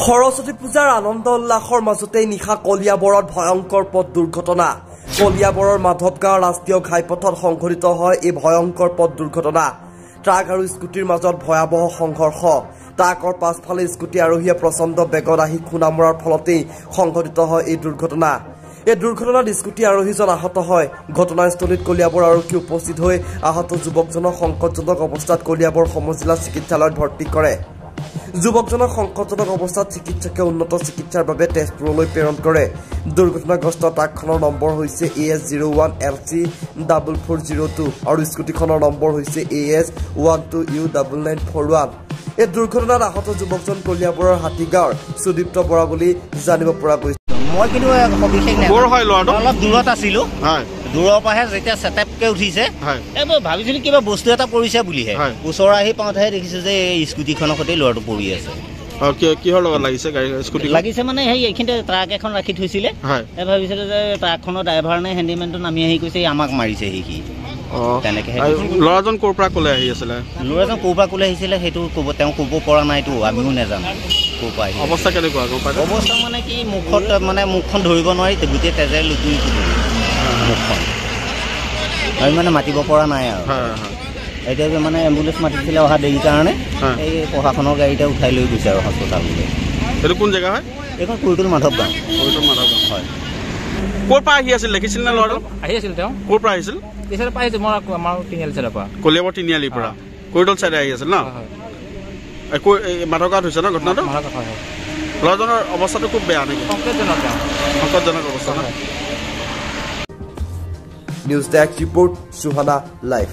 সৰস্বতী পূজাৰ আনন্দ উল্লাসৰ মাজতে নিশা কলিয়াবৰত ভয়ংকৰ পথ দুৰ্ঘটনা। কলিয়াবৰৰ মাধৱগাঁও ৰাষ্ট্ৰীয় ঘাইপথত সংঘটিত হয় এই ভয়ংকৰ পথ দুৰ্ঘটনা। ট্ৰাক আৰু স্কুটিৰ মাজত ভয়াৱহ সংঘৰ্ষ। ট্ৰাকৰ পাছফালে স্কুটি আৰোহীয়ে প্ৰচণ্ড বেগত আহি খুন্দা মৰাৰ ফলতেই সংঘটিত হয় এই দুৰ্ঘটনা। এই দুৰ্ঘটনাত স্কুটি আৰোহীজন আহত হয়। ঘটনাস্থলীত কলিয়াবৰ আৰক্ষী উপস্থিত হৈ আহত যুৱকজনক সংকটজনক অৱস্থাত কলিয়াবৰ সমজিলা চিকিৎসালয়ত ভৰ্তি কৰে। যুৱকজনক সংকটজনক অৱস্থাত চিকিৎসকে উন্নত চিকিৎসাৰ বাবে তেজপুৰলৈ প্ৰেৰণ কৰে। দুৰ্ঘটনাগ্ৰস্ত ট্ৰাকখনৰ নম্বৰ হৈছে AS01LC4402 আৰু স্কুটিখনৰ নম্বৰ হৈছে AS12U9941। এই দুৰ্ঘটনাত আহত যুৱকজন কলিয়াবৰৰ হাতীগাঁৱৰ সুদীপ্ত বৰা বুলি জানিব পৰা গৈছে। মই কিন্তু সবিশেষ নাই, অলপ দূৰত আছিলো। দূৰৰ পৰাহে যেতিয়া চেটেপকে উঠিছে এইবোৰ ভাবিছিলো কিবা বস্তু এটা পৰিছে বুলিহে। ওচৰ আহি পাওঁতেহে দেখিছো যে এই স্কুটিখনৰ সৈতে ল'ৰাটো পৰি আছে। কিহৰ লগত লাগিছে গাড়ী স্কুটি লাগিছে মানে সেই এইখিনিতে ট্ৰাক এখন ৰাখি থৈছিলে। ভাবিছিলো যে ট্ৰাকখনৰ ড্ৰাইভাৰ নে হেণ্ডিমেনটো নামি আহি কৈছে আমাক মাৰিছে সি। তেনেকে ল'ৰাজন ক'ৰ পৰা ক'লে আহি আছিলে? ল'ৰাজন ক'ৰ পৰা ক'লে আহিছিলে সেইটো তেওঁ ক'ব পৰা নাইতো, আমিও নাজানো ক'ৰ পৰা আহি। অৱস্থা কেনেকুৱা? অৱস্থা মানে কি মুখখন ধৰিব নোৱাৰি, গোটেই তেজে লুটুৰি মুখখন। আমি মানে মাতিব পৰা নাই আৰু এতিয়া মানে এম্বুলেঞ্চ মাতিছিলে অহা দেৰি কাৰণে এই প্ৰশাসনৰ গাড়ীতে উঠাই লৈ গৈছে আৰু হস্পিটাললৈ। এইটো কোন জেগা হয়? এইখন কুৰিটোল মাধৱগাঁও। হয়। ক'ৰ পৰা আহি আছিল দেখিছিল নে ল'ৰাটো? আহি আছিল তেওঁ। ক'ৰ পৰা আহিছিল? পিছতে পাইছো মই আমাৰ তিনিআলি চাইডৰ পৰা। কলিয়াবৰ তিনিআলিৰ পৰা কুৰিটোল চাইডে আহি আছিল ন? মাধৱগাঁৱত হৈছে ন ঘটনাটো? ল'ৰাজনৰ অৱস্থাটো খুব বেয়া নেকি? সংকটজনক অৱস্থা ন? News desk report, Suhana live.